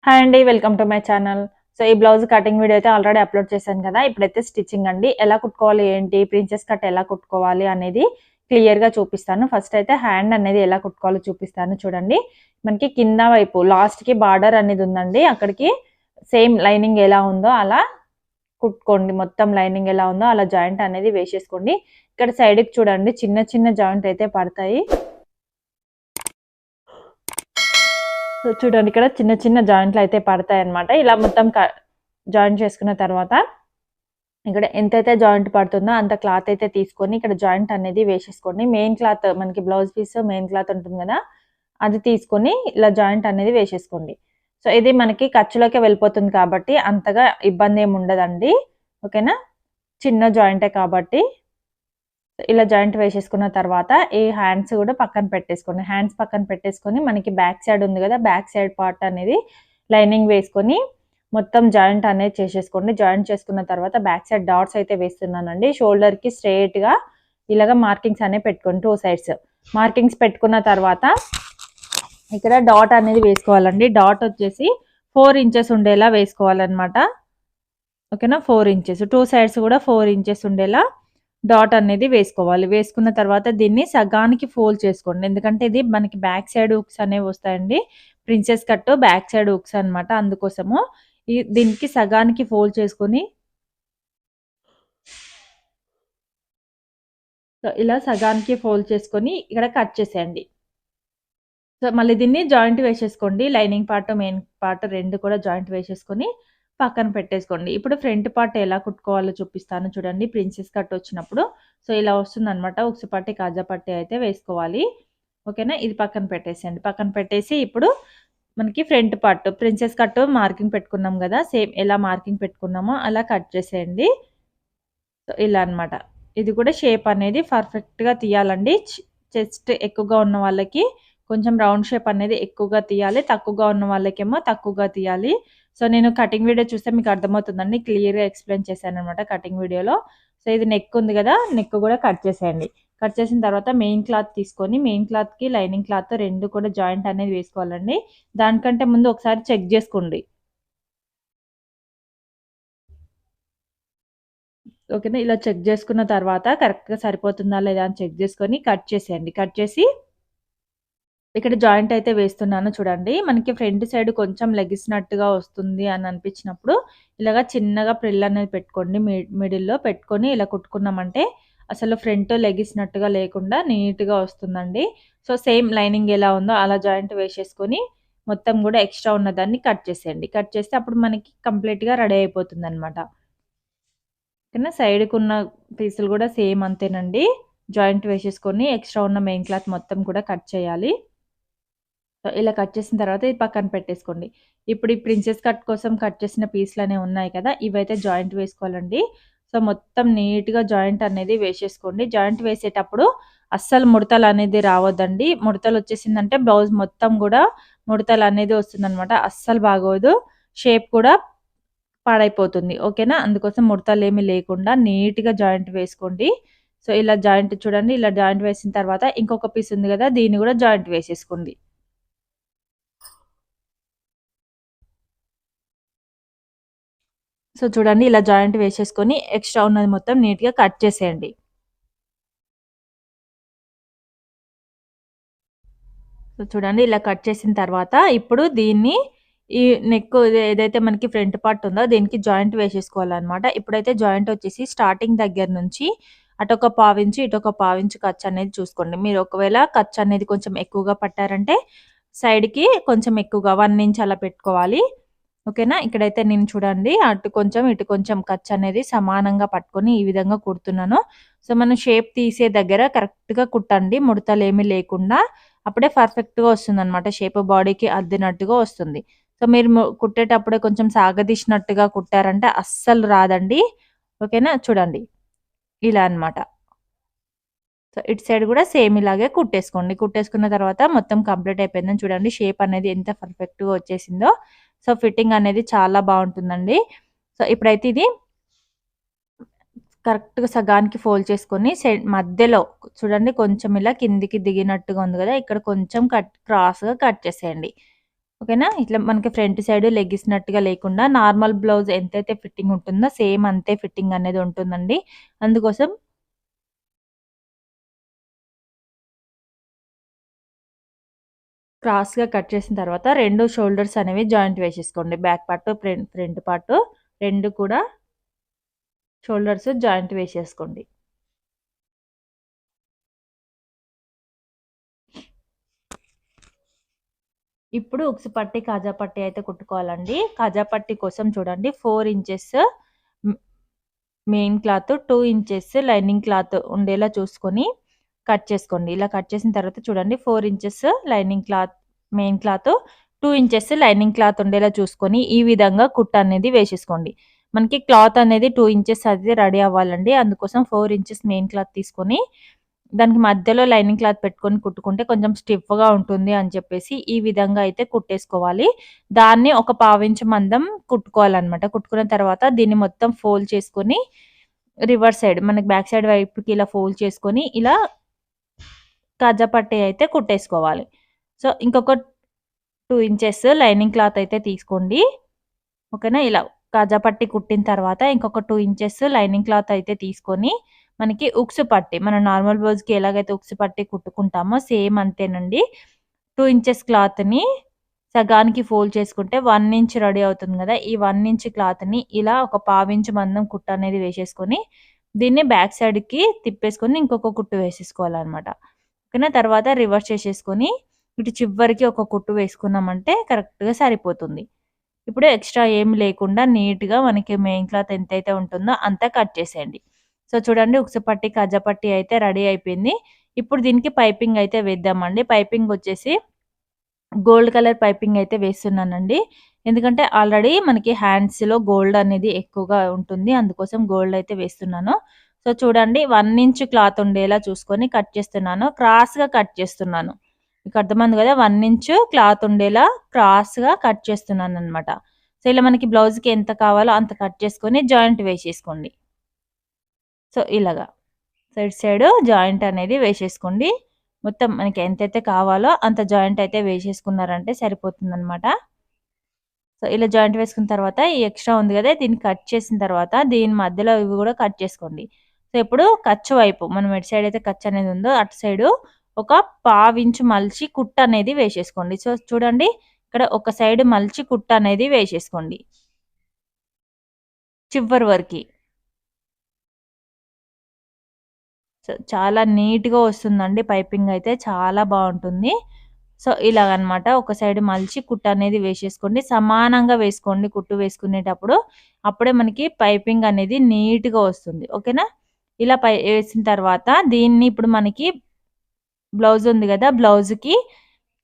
Hi అండి. Welcome to my channel. So, ఈ blouse cutting video అయితే ఆల్రెడీ అప్‌లోడ్ చేశాను కదా! ఇప్పుడైతే స్టిచ్చింగ్ అండి. ఎలా కుట్టుకోవాలి ఏంటి, ప్రిన్సెస్ కట్ ఎలా కుట్టుకోవాలి అనేది క్లియర్‌గా చూపిస్తాను. ఫస్ట్ అయితే హ్యాండ్ అనేది ఎలా కుట్టుకోవాలో చూపిస్తాను చూడండి. మనకి కింద వైపు లాస్ట్‌కి బార్డర్ అనేది ఉందండి. అక్కడికి సేమ్ లైనింగ్ ఎలా ఉందో అలా కుట్టుకోండి. మొత్తం లైనింగ్ ఎలా ఉందో అలా జాయింట్ అనేది వేసేసుకోండి. ఇక్కడ సైడ్‌కి చూడండి చిన్న చిన్న జాయింట్ అయితే పడతాయి. సో, చూడండి ఇక్కడ చిన్న చిన్న జాయింట్‌లయితే పడతాయన్నమాట. ఇలా మొత్తం జాయింట్ చేసుకున్న తర్వాత ఇక్కడ ఎంతైతే జాయింట్ పడుతుందో అంత క్లాత్ అయితే తీసుకొని ఇక్కడ జాయింట్ అనేది వేసేసుకోండి. మెయిన్ క్లాత్ మనకి బ్లౌజ్ పీస్ మెయిన్ క్లాత్ ఉంటుంది గదా! అది తీసుకొని ఇలా జాయింట్ అనేది వేసేసుకోండి. సో, ఇది మనకి ఖర్చులోకే వెళ్ళిపోతుంది కాబట్టి అంతగా ఇబ్బందేమి ఉండదండి. ఓకేనా? చిన్న జాయింటే కాబట్టి ఇలా జాయింట్ వేసేసుకున్న తర్వాత ఈ హ్యాండ్స్ కూడా పక్కన పెట్టేసుకోండి. హ్యాండ్స్ పక్కన పెట్టేసుకొని మనకి బ్యాక్ సైడ్ ఉంది కదా! బ్యాక్ సైడ్ పార్ట్ అనేది లైనింగ్ వేసుకొని మొత్తం జాయింట్ అనేది చేసేసుకోండి. జాయింట్ చేసుకున్న తర్వాత బ్యాక్ సైడ్ డాట్స్ అయితే వేస్తున్నానండి. షోల్డర్‌కి స్ట్రెయిట్‌గా ఇలాగ మార్కింగ్స్ అనేవి పెట్టుకోండి 2 సైడ్స్. మార్కింగ్స్ పెట్టుకున్న తర్వాత ఇక్కడ డాట్ అనేది వేసుకోవాలండి. డాట్ వచ్చేసి 4 ఇంచెస్ ఉండేలా వేసుకోవాలన్నమాట. ఓకేనా? 4 ఇంచెస్. 2 సైడ్స్ కూడా 4 ఇంచెస్ ఉండేలా డాట్ అనేది వేసుకోవాలి. వేసుకున్న తర్వాత దీన్ని సగానికి ఫోల్డ్ చేసుకోండి. ఎందుకంటే ఇది మనకి బ్యాక్ సైడ్ హుక్స్ అనేవి వస్తాయండి. Princess cut back side hooks అన్నమాట. అందుకోసము దీనికి సగానికి ఫోల్డ్ చేసుకొని సో, ఇలా సగానికి ఫోల్డ్ చేసుకొని ఇక్కడ కట్ చేసేయండి. సో, మళ్ళీ దీన్ని జాయింట్ వేసేసుకోండి. లైనింగ్ పార్ట్, మెయిన్ పార్ట్ 2 కూడా జాయింట్ వేసేసుకొని పక్కన పెట్టేసుకోండి. ఇప్పుడు ఫ్రంట్ పార్ట్ ఎలా కుట్టుకోవాలో చూపిస్తాను చూడండి. ప్రిన్సెస్ కట్ వచ్చినప్పుడు సో, ఇలా వస్తుందనమాట. ఉక్సు పట్టి, కాజా పట్టి అయితే వేసుకోవాలి. ఓకేనా? ఇది పక్కన పెట్టేసేయండి. పక్కన పెట్టేసి ఇప్పుడు మనకి front part princess cut marking పెట్టుకున్నాం గదా! సేమ్ ఎలా మార్కింగ్ పెట్టుకున్నామో అలా కట్ చేసేయండి. సో, ఇలా అన్నమాట. ఇది కూడా షేప్ అనేది పర్ఫెక్ట్‌గా తీయాలండి. చెస్ట్ ఎక్కువగా ఉన్న వాళ్ళకి కొంచెం రౌండ్ షేప్ అనేది ఎక్కువగా తీయాలి. తక్కువగా ఉన్న వాళ్ళకేమో తక్కువగా తీయాలి. సో, నేను కటింగ్ వీడియో చూస్తే మీకు అర్థమవుతుందండి. క్లియర్‌గా ఎక్స్‌ప్లెయిన్ చేశాననమాట కటింగ్ వీడియోలో. సో, ఇది నెక్ ఉంది గదా! నెక్ కూడా కట్ చేసేయండి. కట్ చేసిన తర్వాత మెయిన్ క్లాత్ తీసుకొని మెయిన్ క్లాత్‌కి లైనింగ్ క్లాత్ 2 కూడా జాయింట్ అనేది వేసుకోవాలండి. దానికంటే ముందు ఒకసారి చెక్ జేసుకోండి. ఓకేనా? ఇలా చెక్ జేసుకున్న తర్వాత కరెక్ట్‌గా సరిపోతుందా లేదా అని చెక్ జేసుకొని కట్ చేసేయండి. కట్ చేసి ఇక్కడ జాయింట్ అయితే వేస్తున్నాను చూడండి. మనకి ఫ్రంట్ సైడ్ కొంచెం లెగిసినట్టుగా వస్తుంది అని అనిపించినప్పుడు ఇలాగ చిన్నగా ప్రిల్ అనేది పెట్టుకోండి. మిడిల్‌లో పెట్టుకొని ఇలా కుట్టుకున్నామంటే అసలు ఫ్రంట్ లెగిసినట్టుగా లేకుండా నీట్‌గా వస్తుందండి. సో, సేమ్ లైనింగ్ ఎలా ఉందో అలా జాయింట్ వేసేసుకొని మొత్తం గూడా ఎక్స్‌ట్రా ఉన్నదాన్ని కట్ చేసేయండి. కట్ చేస్తే అప్పుడు మనకి కంప్లీట్‌గా రెడీ అయిపోతుందనమాట. ఓకేనా? సైడ్‌కున్న పీసులు గూడా సేమ్ అంతేనండి. జాయింట్ వేసేసుకొని ఎక్స్‌ట్రా ఉన్న మెయిన్ క్లాత్ మొత్తం కూడా కట్ చేయాలి. సో, ఇలా కట్ చేసిన తర్వాత ఇది పక్కన పెట్టేసుకోండి. ఇప్పుడు ఈ ప్రిన్సెస్ కట్ కోసం కట్ చేసిన పీస్‌లనేవి ఉన్నాయి కదా! ఇవైతే జాయింట్ వేసుకోవాలండి. సో, మొత్తం నీట్‌గా జాయింట్ అనేది వేసేసుకోండి. జాయింట్ వేసేటప్పుడు అస్సలు ముడతలనేది రావద్దండి. ముడతలొచ్చేసిందంటే బ్లౌజ్ మొత్తం గూడా ముడతలనేది వస్తుందనమాట. అస్సలు బాగోదు. షేప్ కూడా పాడైపోతుంది. ఓకేనా? అందుకోసం ముడతలేమి లేకుండా నీట్‌గా జాయింట్ వేసుకోండి. సో, ఇలా జాయింట్ చూడండి. ఇలా జాయింట్ వేసిన తర్వాత ఇంకొక పీస్ ఉంది గదా! దీన్ని గూడా జాయింట్ వేసేసుకోండి. సో, చూడండి ఇలా జాయింట్ వేసేసుకొని ఎక్స్‌ట్రా ఉన్నది మొత్తం నీట్‌గా కట్ చేసేయండి. సో, చూడండి ఇలా కట్ చేసిన తర్వాత ఇప్పుడు దీన్ని ఈ నెక్ ఏదైతే మనకి ఫ్రంట్ పార్ట్ ఉందో దీనికి జాయింట్ వేసేసుకోవాలనమాట. ఇప్పుడైతే జాయింట్ వచ్చేసి స్టార్టింగ్ దగ్గర నుంచి అటొక పావించు, ఇటొక పావించు ఖర్చు అనేది చూసుకోండి. మీరు ఒకవేళ ఖర్చు అనేది కొంచెం ఎక్కువగా పట్టారంటే సైడ్‌కి కొంచెం ఎక్కువగా 1 ఇంచ్ అలా పెట్టుకోవాలి. ఓకేనా? ఇక్కడైతే నేను చూడండి అటు కొంచెం, ఇటు కొంచెం ఖర్చనేది సమానంగా పట్టుకొని ఈ విధంగా కుడుతున్నాను. సో, మనం షేప్ తీసే దగ్గర కరెక్ట్‌గా కుట్టండి. ముడతలేమి లేకుండా. అప్పుడే పర్ఫెక్ట్‌గా వస్తుందనమాట. షేప్ బాడీకి అద్దినట్టుగా వస్తుంది. సో, మీరు కుట్టేటప్పుడే కొంచెం సాగదీసినట్టుగా కుట్టారంటే అస్సలు రాదండి. ఓకేనా? చూడండి. ఇలా అన్నమాట. సో, ఇటు సైడ్ గూడా సేమ్ ఇలాగే కుట్టేసుకోండి. కుట్టేసుకున్న తర్వాత మొత్తం కంప్లీట్ అయిపోయిందని చూడండి. షేప్ అనేది ఎంత పర్ఫెక్ట్‌గా వచ్చేసిందో. సో, ఫిట్టింగ్ అనేది చాలా బావుంటుందండి. సో, ఇప్పుడైతే ఇది కరెక్ట్‌గా సగానికి ఫోల్డ్ చేసుకొని మధ్యలో చూడండి కొంచెం ఇలా కిందికి దిగినట్టుగా ఉంది గదా! ఇక్కడ కొంచెం క్రాస్‌గా కట్ చేసేయండి. ఓకేనా. ఇట్లా మనకి ఫ్రంట్ సైడ్ లెగిసినట్టుగా లేకుండా నార్మల్ బ్లౌజ్ ఎంతైతే ఫిట్టింగ్ ఉంటుందో సేమ్ అంతే ఫిట్టింగ్ అనేది ఉంటుందండి. అందుకోసం క్రాస్‌గా కట్ చేసిన తర్వాత 2 షోల్డర్స్ అనేవి జాయింట్ వేసేసుకోండి. బ్యాక్ పార్ట్, ఫ్రంట్ పార్ట్ 2 కూడా షోల్డర్స్ జాయింట్ వేసేసుకోండి. ఇప్పుడు ఉక్సు పట్టి, కాజా పట్టి అయితే కుట్టుకోవాలండి. కాజా పట్టి కోసం చూడండి 4 ఇంచెస్ మ్ main cloth, 2 inches lining cloth ఉండేలా చూసుకొని కట్ చేసుకోండి. ఇలా కట్ చేసిన తర్వాత చూడండి 4 inches lining cloth main cloth, 2 inches lining cloth ఉండేలా చూసుకొని ఈ విధంగా కుట్టు అనేది వేసేసుకోండి. మనకి క్లాత్ అనేది 2 ఇంచెస్ అది రెడీ అవ్వాలండి. అందుకోసం 4 ఇంచెస్ మెయిన్ క్లాత్ తీసుకొని దానికి మధ్యలో లైనింగ్ క్లాత్ పెట్టుకొని కుట్టుకుంటే కొంచెం స్టిఫ్‌గా ఉంటుంది అని చెప్పేసి ఈ విధంగా అయితే కుట్టేసుకోవాలి. దాన్ని ఒక పావించు మందం కుట్టుకోవాలనమాట. కుట్టుకున్న తర్వాత దీన్ని మొత్తం ఫోల్డ్ చేసుకొని రివర్స్ సైడ్ మనకి బ్యాక్ సైడ్ వైపుకి ఇలా ఫోల్డ్ చేసుకొని ఇలా కాజా పట్టీ అయితే కుట్టేసుకోవాలి. సో, ఇంకొక 2 ఇంచెస్ లైనింగ్ క్లాత్ అయితే తీసుకోండి. ఓకేనా. ఇలా కాజా పట్టీ కుట్టిన తర్వాత ఇంకొక 2 ఇంచెస్ లైనింగ్ క్లాత్ అయితే తీసుకొని మనకి ఉక్సు పట్టి మన నార్మల్ బ్లౌజ్‌కి ఎలాగైతే ఉక్సు పట్టి కుట్టుకుంటామో సేమ్ అంతేనండి. 2 ఇంచెస్ క్లాత్‌ని సగానికి ఫోల్డ్ చేసుకుంటే 1 ఇంచ్ రెడీ అవుతుంది గదా! ఈ 1 ఇంచ్ క్లాత్‌ని ఇలా ఒక పావించు మందం కుట్టనేది వేసేసుకొని దీన్ని బ్యాక్ సైడ్‌కి తిప్పేసుకొని ఇంకొక కుట్టు వేసేసుకోవాలనమాట. ఓకేనా. తర్వాత రివర్స్ చేసేసుకొని ఇటు చివరికి ఒక కుట్టు వేసుకున్నామంటే కరెక్ట్‌గా సరిపోతుంది. ఇప్పుడు ఎక్స్‌ట్రా ఏమి లేకుండా నీట్‌గా మనకి మెయిన్ క్లాత్ ఎంతైతే ఉంటుందో అంతా కట్ చేసేయండి. సో, చూడండి ఉక్సు పట్టి, కాజా పట్టి అయితే రెడీ అయిపోయింది. ఇప్పుడు దీనికి పైపింగ్ అయితే వేద్దామండి. పైపింగ్ వచ్చేసి గోల్డ్ కలర్ పైపింగ్ అయితే వేస్తున్నానండి. ఎందుకంటే ఆల్రెడీ మనకి హ్యాండ్స్‌లో గోల్డ్ అనేది ఎక్కువగా ఉంటుంది. అందుకోసం గోల్డ్ అయితే వేస్తున్నాను. సో, చూడండి 1 ఇంచ్ క్లాత్ ఉండేలా చూసుకొని కట్ చేస్తున్నాను. క్రాస్‌గా కట్ చేస్తున్నాను. మీకు అర్థమైంది కదా! 1 ఇంచ్ క్లాత్ ఉండేలా క్రాస్‌గా కట్ చేస్తున్నాననమాట. సో, ఇలా మనకి బ్లౌజ్‌కి ఎంత కావాలో అంత కట్ చేసుకొని జాయింట్ వేసేసుకోండి. సో, ఇలాగా. సైడ్ సైడ్ జాయింట్ అనేది వేసేసుకోండి. మొత్తం మనకి ఎంతైతే కావాలో అంత జాయింట్ అయితే వేసేసుకున్నారంటే సరిపోతుందనమాట. సో, ఇలా జాయింట్ వేసుకున్న తర్వాత ఈ ఎక్స్‌ట్రా ఉంది గదా! దీన్ని కట్ చేసిన తర్వాత దీని మధ్యలో ఇవి గూడా కట్ చేసుకోండి. సో, ఇప్పుడు ఖర్చు వైపు మనం ఎటు సైడ్ అయితే ఖర్చు అనేది ఉందో అటు సైడు ఒక పావించు మలిచి కుట్టనేది వేసేసుకోండి. సో, చూడండి ఇక్కడ ఒక సైడ్ మలిచి కుట్టనేది వేసేసుకోండి. చివరి వరకి. సో, చాలా నీట్‌గా వస్తుందండి పైపింగ్ అయితే చాలా బావుంటుంది. సో, ఇలాగనమాట ఒక సైడ్ మలిచి కుట్టనేది వేసేసుకోండి. సమానంగా వేసుకోండి కుట్టు వేసుకునేటప్పుడు. అప్పుడే మనకి పైపింగ్ అనేది నీట్‌గా వస్తుంది. ఓకేనా? ఇలా వేసిన తర్వాత దీన్ని ఇప్పుడు మనకి బ్లౌజ్ ఉంది గదా! బ్లౌజ్‌కి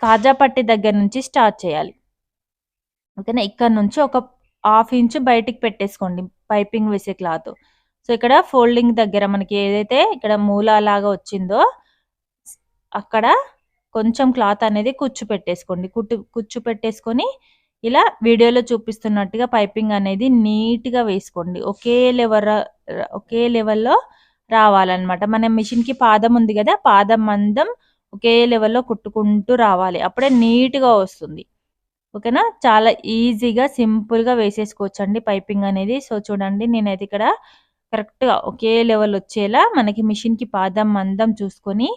కాజా పట్టి దగ్గర నుంచి స్టార్ట్ చేయాలి. ఓకేనా. ఇక్కడ నుంచి ఒక హాఫ్ ఇంచ్ బయటికి పెట్టేసుకోండి పైపింగ్ వేసే క్లాత్. సో, ఇక్కడ ఫోల్డింగ్ దగ్గర మనకి ఏదైతే ఇక్కడ మూలలాగా వచ్చిందో అక్కడ కొంచెం క్లాత్ అనేది కుచ్చు పెట్టేసుకోండి. కుచ్చు పెట్టేసుకొని ఇలా వీడియోలో చూపిస్తున్నట్టుగా పైపింగ్ అనేది నీట్‌గా వేసుకోండి. ఒకే లెవెల్‌లో రావాలన్నమాట. మన మిషన్‌కి పాదం ఉంది గదా! పాదం మందం ఒకే లెవెల్‌లో కుట్టుకుంటూ రావాలి. అప్పుడే నీట్‌గా వస్తుంది. ఓకేనా. చాలా ఈజీగా, సింపుల్‌గా వేసేసుకోవచ్చండి పైపింగ్ అనేది. సో, చూడండి నేనైతే ఇక్కడ కరెక్ట్‌గా ఒకే లెవెల్ వచ్చేలా మనకి మిషన్‌కి పాదం మందం చూసుకొని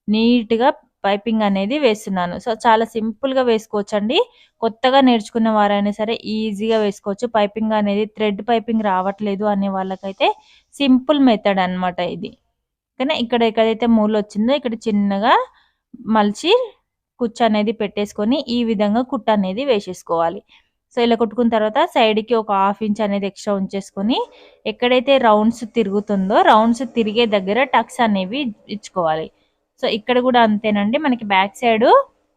నీట్‌గా పైపింగ్ అనేది వేస్తున్నాను. సో, చాలా సింపుల్‌గా వేసుకోవచ్చండి. కొత్తగా నేర్చుకున్న వారైనా సరే ఈజీగా వేసుకోవచ్చు. పైపింగ్ అనేది థ్రెడ్ పైపింగ్ రావట్లేదు అనే వాళ్ళకైతే సింపుల్ మెథడ్ అన్నమాట ఇది. ఓకేనా. ఇక్కడ ఎక్కడైతే మూలొచ్చిందో ఇక్కడ చిన్నగా మలిచి కుచ్చనేది పెట్టేసుకొని ఈ విధంగా కుట్టనేది వేసేసుకోవాలి. సో, ఇలా కుట్టుకున్న తర్వాత సైడ్‌కి ఒక హాఫ్ ఇంచ్ అనేది ఎక్స్‌ట్రా ఉంచేసుకొని ఎక్కడైతే రౌండ్స్ తిరుగుతుందో రౌండ్స్ తిరిగే దగ్గర టక్స్ అనేవి ఇచ్చుకోవాలి. సో, ఇక్కడ గూడా అంతేనండి. మనకి బ్యాక్ సైడు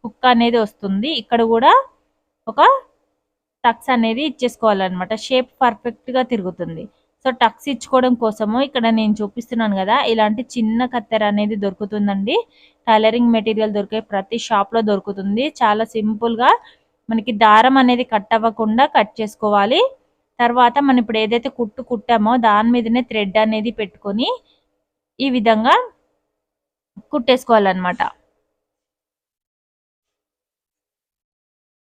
హుక్ అనేది వస్తుంది. ఇక్కడ గూడా ఒక టక్స్ అనేది ఇచ్చేసుకోవాలనమాట. షేప్ పర్ఫెక్ట్‌గా తిరుగుతుంది. సో, టక్స్ ఇచ్చుకోవడం కోసము ఇక్కడ నేను చూపిస్తున్నాను గదా! ఇలాంటి చిన్న కత్తెర అనేది దొరుకుతుందండి. టైలరింగ్ మెటీరియల్ దొరికే ప్రతి షాప్‌లో దొరుకుతుంది. చాలా సింపుల్‌గా మనకి దారం అనేది కట్ అవ్వకుండా కట్ చేసుకోవాలి. తర్వాత మనం ఇప్పుడు ఏదైతే కుట్టామో దాని మీదనే థ్రెడ్ అనేది పెట్టుకొని ఈ విధంగా కుట్టేసుకోవాలనమాట.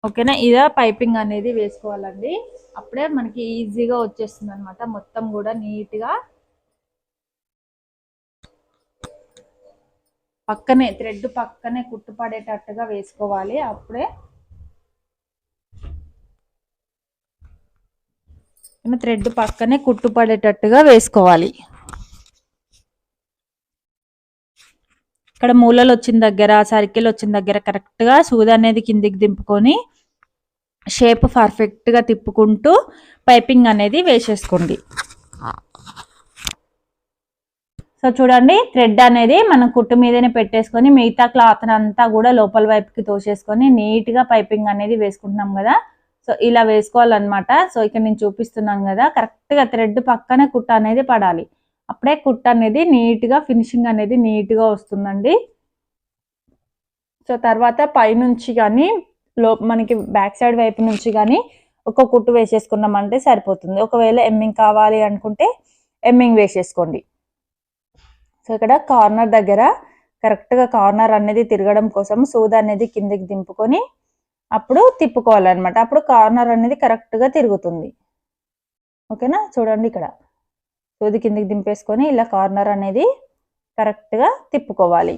ఓకేనా, ఇలా పైపింగ్ అనేది వేసుకోవాలండి. అప్పుడే మనకి ఈజీగా వచ్చేస్తుంది అనమాట, మొత్తం కూడా నీట్గా. పక్కనే థ్రెడ్ పక్కనే కుట్టుపడేటట్టుగా వేసుకోవాలి. అప్పుడే థ్రెడ్ పక్కనే కుట్టుపడేటట్టుగా వేసుకోవాలి. ఇక్కడ మూలలు వచ్చిన దగ్గర, సర్కిల్ వచ్చిన దగ్గర కరెక్ట్గా సూది అనేది కిందికి దింపుకొని షేప్ పర్ఫెక్ట్గా తిప్పుకుంటూ పైపింగ్ అనేది వేసేసుకోండి. సో చూడండి, థ్రెడ్ అనేది మనం కుట్టు మీదనే పెట్టేసుకొని మిగతా క్లాత్ అంతా కూడా లోపల వైపుకి తోసేసుకొని నీట్గా పైపింగ్ అనేది వేసుకుంటున్నాం కదా. సో ఇలా వేసుకోవాలన్నమాట. సో ఇక్కడ నేను చూపిస్తున్నాను కదా, కరెక్ట్గా థ్రెడ్ పక్కనే కుట్ట అనేది పడాలి. అప్పుడే కుట్ట అనేది నీట్గా ఫినిషింగ్ అనేది నీట్గా వస్తుందండి. సో తర్వాత పైనుంచి కానీ మనకి బ్యాక్ సైడ్ వైపు నుంచి కానీ ఒక కుట్టు వేసేసుకున్నామంటే సరిపోతుంది. ఒకవేళ ఎమ్మింగ్ కావాలి అనుకుంటే ఎమ్మింగ్ వేసేసుకోండి. సో ఇక్కడ కార్నర్ దగ్గర కరెక్ట్గా కార్నర్ అనేది తిరగడం కోసం సూది అనేది కిందికి దింపుకొని అప్పుడు తిప్పుకోవాలన్నమాట. అప్పుడు కార్నర్ అనేది కరెక్ట్గా తిరుగుతుంది. ఓకేనా, చూడండి ఇక్కడ సూది కిందికి దింపేసుకొని ఇలా కార్నర్ అనేది కరెక్ట్గా తిప్పుకోవాలి.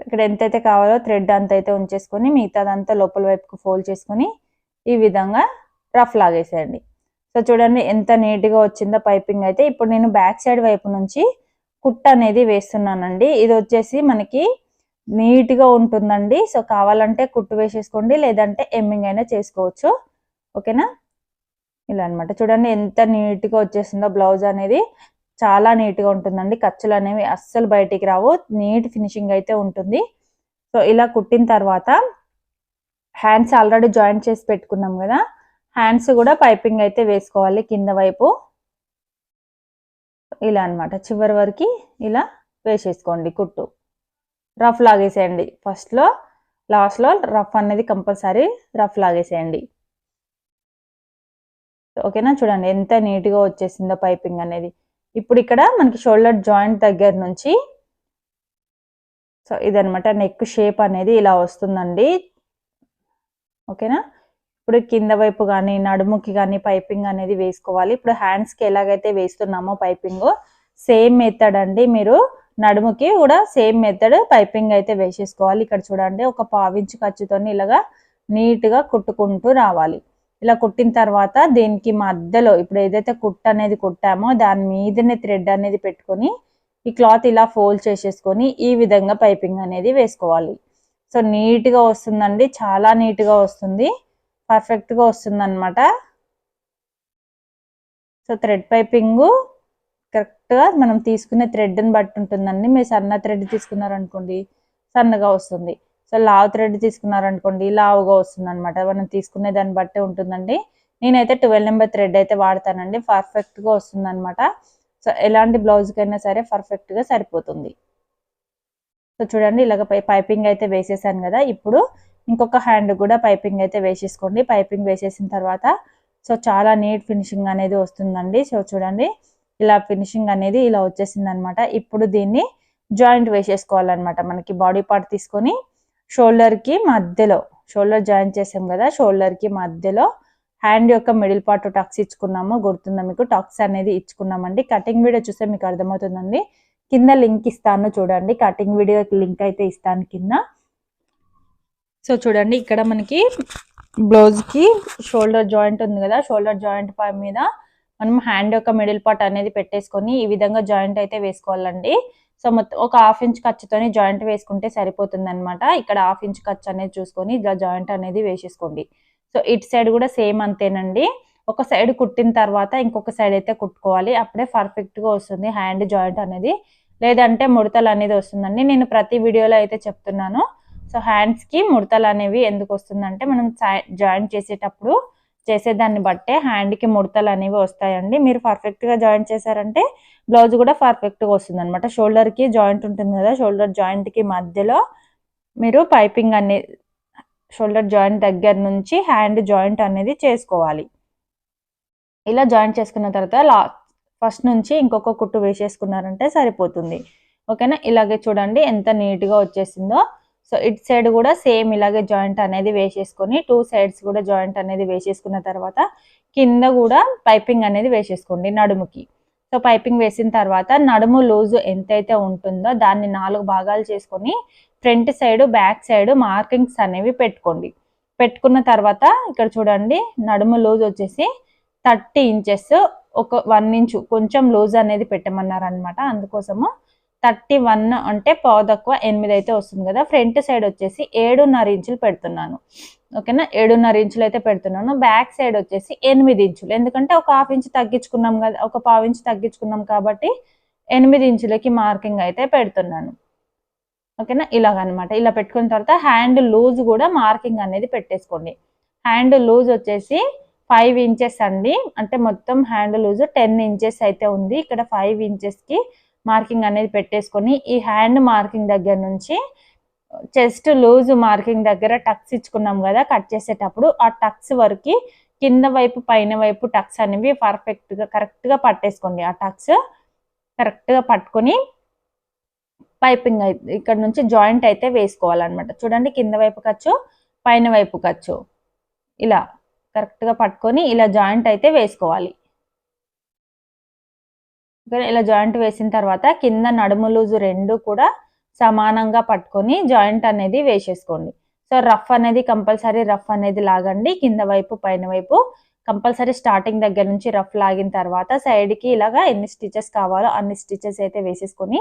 ఇక్కడ ఎంతైతే కావాలో థ్రెడ్ అంతైతే ఉంచేసుకొని మిగతాదంతా లోపల వైపుకు ఫోల్డ్ చేసుకొని ఈ విధంగా రఫ్ లాగేసేయండి. సో చూడండి ఎంత నీట్గా వచ్చిందో పైపింగ్ అయితే. ఇప్పుడు నేను బ్యాక్ సైడ్ వైపు నుంచి కుట్ట అనేది వేస్తున్నానండి. ఇది వచ్చేసి మనకి నీట్గా ఉంటుందండి. సో కావాలంటే కుట్టు వేసేసుకోండి, లేదంటే ఎమ్మింగ్ అయినా చేసుకోవచ్చు. ఓకేనా, ఇలా అనమాట. చూడండి ఎంత నీట్గా వచ్చేసిందో బ్లౌజ్ అనేది. చాలా నీట్గా ఉంటుందండి. ఖర్చులు అనేవి అస్సలు బయటికి రావు. నీట్ ఫినిషింగ్ అయితే ఉంటుంది. సో ఇలా కుట్టిన తర్వాత హ్యాండ్స్ ఆల్రెడీ జాయింట్ చేసి పెట్టుకున్నాం కదా, హ్యాండ్స్ కూడా పైపింగ్ అయితే వేసుకోవాలి కింద వైపు. ఇలా అనమాట, చివరి వరకు ఇలా వేసేసుకోండి కుట్టు. రఫ్ లాగేసేయండి. ఫస్ట్లో లాస్ట్లో రఫ్ అనేది కంపల్సరీ రఫ్ లాగేసేయండి. ఓకేనా, చూడండి ఎంత నీట్గా వచ్చేసిందో పైపింగ్ అనేది. ఇప్పుడు ఇక్కడ మనకి షోల్డర్ జాయింట్ దగ్గర నుంచి సో ఇదనమాట నెక్ షేప్ అనేది ఇలా వస్తుందండి. ఓకేనా, ఇప్పుడు కింద వైపు కానీ నడుముకి కానీ పైపింగ్ అనేది వేసుకోవాలి. ఇప్పుడు హ్యాండ్స్కి ఎలాగైతే వేస్తున్నామో పైపింగ్ సేమ్ మెథడ్ అండి. మీరు నడుముకి కూడా సేమ్ మెథడ్ పైపింగ్ అయితే వేసేసుకోవాలి. ఇక్కడ చూడండి ఒక పావించి ఖర్చుతో ఇలాగా నీట్గా కుట్టుకుంటూ రావాలి. ఇలా కుట్టిన తర్వాత దీనికి మధ్యలో ఇప్పుడు ఏదైతే కుట్ట అనేది కుట్టామో దాని మీదనే థ్రెడ్ అనేది పెట్టుకొని ఈ క్లాత్ ఇలా ఫోల్డ్ చేసేసుకొని ఈ విధంగా పైపింగ్ అనేది వేసుకోవాలి. సో నీట్గా వస్తుందండి, చాలా నీట్గా వస్తుంది, పర్ఫెక్ట్గా వస్తుంది అనమాట. సో థ్రెడ్ పైపింగ్ కరెక్ట్గా మనం తీసుకునే థ్రెడ్ని బట్టి ఉంటుందండి. మీరు సన్న థ్రెడ్ తీసుకున్నారనుకోండి సన్నగా వస్తుంది. సో లావు థ్రెడ్ తీసుకున్నారనుకోండి లావుగా వస్తుంది అనమాట. మనం తీసుకునే దాన్ని బట్టే ఉంటుందండి. నేనైతే 12 నెంబర్ థ్రెడ్ అయితే వాడతానండి, పర్ఫెక్ట్గా వస్తుంది అనమాట. సో ఎలాంటి బ్లౌజ్కైనా సరే పర్ఫెక్ట్గా సరిపోతుంది. సో చూడండి ఇలాగ పైపింగ్ అయితే వేసేసాను కదా. ఇప్పుడు ఇంకొక హ్యాండ్ కూడా పైపింగ్ అయితే వేసేసుకోండి. పైపింగ్ వేసేసిన తర్వాత సో చాలా నీట్ ఫినిషింగ్ అనేది వస్తుందండి. సో చూడండి ఇలా ఫినిషింగ్ అనేది ఇలా వచ్చేసింది అనమాట. ఇప్పుడు దీన్ని జాయింట్ వేసేసుకోవాలన్నమాట. మనకి బాడీ పార్ట్ తీసుకొని షోల్డర్కి మధ్యలో, షోల్డర్ జాయిన్ చేసాం కదా, షోల్డర్కి మధ్యలో హ్యాండ్ యొక్క మిడిల్ పార్ట్ టక్స్ ఇచ్చుకున్నాము. గుర్తుందా మీకు? టక్స్ అనేది ఇచ్చుకున్నామండి. కటింగ్ వీడియో చూస్తే మీకు అర్థమవుతుందండి. కింద లింక్ ఇస్తాను చూడండి, కటింగ్ వీడియో లింక్ అయితే ఇస్తాను కింద. సో చూడండి ఇక్కడ మనకి బ్లౌజ్కి షోల్డర్ జాయింట్ ఉంది కదా, షోల్డర్ జాయింట్ పై మీద మనం హ్యాండ్ యొక్క మిడిల్ పార్ట్ అనేది పెట్టేసుకొని ఈ విధంగా జాయింట్ అయితే వేసుకోవాలండి. సో మొత్తం ఒక 1/2 ఇంచ్ ఖర్చుతోని జాయింట్ వేసుకుంటే సరిపోతుంది అనమాట. ఇక్కడ 1/2 ఇంచ్ ఖర్చు అనేది చూసుకొని ఇలా జాయింట్ అనేది వేసేసుకోండి. సో ఇటు సైడ్ కూడా సేమ్ అంతేనండి. ఒక సైడ్ కుట్టిన తర్వాత ఇంకొక సైడ్ అయితే కుట్టుకోవాలి. అప్పుడే పర్ఫెక్ట్గా వస్తుంది హ్యాండ్ జాయింట్ అనేది, లేదంటే ముడతలు అనేది వస్తుందండి. నేను ప్రతి వీడియోలో అయితే చెప్తున్నాను. సో హ్యాండ్స్కి ముడతలు అనేవి ఎందుకు వస్తుందంటే మనం జాయింట్ చేసేటప్పుడు చేసేదాన్ని బట్టే హ్యాండ్కి ముడతలు అనేవి వస్తాయండి. మీరు పర్ఫెక్ట్గా జాయింట్ చేశారంటే బ్లౌజ్ కూడా పర్ఫెక్ట్గా వస్తుంది అనమాట. షోల్డర్కి జాయింట్ ఉంటుంది కదా, షోల్డర్ జాయింట్కి మధ్యలో మీరు పైపింగ్ అనేది షోల్డర్ జాయింట్ దగ్గర నుంచి హ్యాండ్ జాయింట్ అనేది చేసుకోవాలి. ఇలా జాయింట్ చేసుకున్న తర్వాత ఫస్ట్ నుంచి ఇంకొక కుట్టు వేసేసుకున్నారంటే సరిపోతుంది. ఓకేనా, ఇలాగే చూడండి ఎంత నీట్గా వచ్చేసిందో. సో ఇటు సైడ్ కూడా సేమ్ ఇలాగే జాయింట్ అనేది వేసేసుకొని 2 సైడ్స్ కూడా జాయింట్ అనేది వేసేసుకున్న తర్వాత కింద కూడా పైపింగ్ అనేది వేసేసుకోండి నడుముకి. సో పైపింగ్ వేసిన తర్వాత నడుము లూజు ఎంతైతే ఉంటుందో దాన్ని 4 భాగాలు చేసుకొని front side back side markings అనేవి పెట్టుకోండి. పెట్టుకున్న తర్వాత ఇక్కడ చూడండి నడుము లూజ్ వచ్చేసి 30 ఇంచెస్, ఒక 1 ఇంచు కొంచెం లూజ్ అనేది పెట్టమన్నారు అనమాట. అందుకోసము 31 అంటే పావు తక్కువ 8 అయితే వస్తుంది కదా. ఫ్రంట్ సైడ్ వచ్చేసి 7.5 ఇంచులు పెడుతున్నాను. ఓకేనా, 7.5 ఇంచులు అయితే పెడుతున్నాను. బ్యాక్ సైడ్ వచ్చేసి 8 ఇంచులు, ఎందుకంటే ఒక హాఫ్ ఇంచ్ తగ్గించుకున్నాం కదా, ఒక పావు ఇంచ్ తగ్గించుకున్నాం కాబట్టి 8 ఇంచులకి మార్కింగ్ అయితే పెడుతున్నాను. ఓకేనా, ఇలాగనమాట. ఇలా పెట్టుకున్న తర్వాత హ్యాండ్ లూజ్ కూడా మార్కింగ్ అనేది పెట్టేసుకోండి. హ్యాండ్ లూజ్ వచ్చేసి 5 ఇంచెస్ అండి, అంటే మొత్తం హ్యాండ్ లూజ్ 10 ఇంచెస్ అయితే ఉంది. ఇక్కడ 5 ఇంచెస్కి మార్కింగ్ అనేది పెట్టేసుకొని ఈ హ్యాండ్ మార్కింగ్ దగ్గర నుంచి చెస్ట్ లూజ్ మార్కింగ్ దగ్గర టక్స్ ఇచ్చుకున్నాం కదా కట్ చేసేటప్పుడు, ఆ టక్స్ వరకు కింద వైపు పైన వైపు టక్స్ అనేవి పర్ఫెక్ట్గా కరెక్ట్గా పట్టేసుకోండి. ఆ టక్స్ కరెక్ట్గా పట్టుకొని పైపింగ్ అయితే ఇక్కడ నుంచి జాయింట్ అయితే వేసుకోవాలన్నమాట. చూడండి, కింద వైపు ఖర్చు పైన వైపు ఖర్చు ఇలా కరెక్ట్గా పట్టుకొని ఇలా జాయింట్ అయితే వేసుకోవాలి. ఇలా జాయింట్ వేసిన తర్వాత కింద నడుము లూజు 2 కూడా సమానంగా పట్టుకొని జాయింట్ అనేది వేసేసుకోండి. సో రఫ్ అనేది కంపల్సరీ రఫ్ అనేది లాగండి. కింద వైపు పైన వైపు కంపల్సరీ స్టార్టింగ్ దగ్గర నుంచి రఫ్ లాగిన తర్వాత సైడ్కి ఇలాగా ఎన్ని స్టిచెస్ కావాలో అన్ని స్టిచెస్ అయితే వేసేసుకొని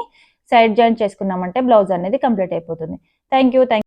సైడ్ జాయింట్ చేసుకున్నామంటే బ్లౌజ్ అనేది కంప్లీట్ అయిపోతుంది. Thank you.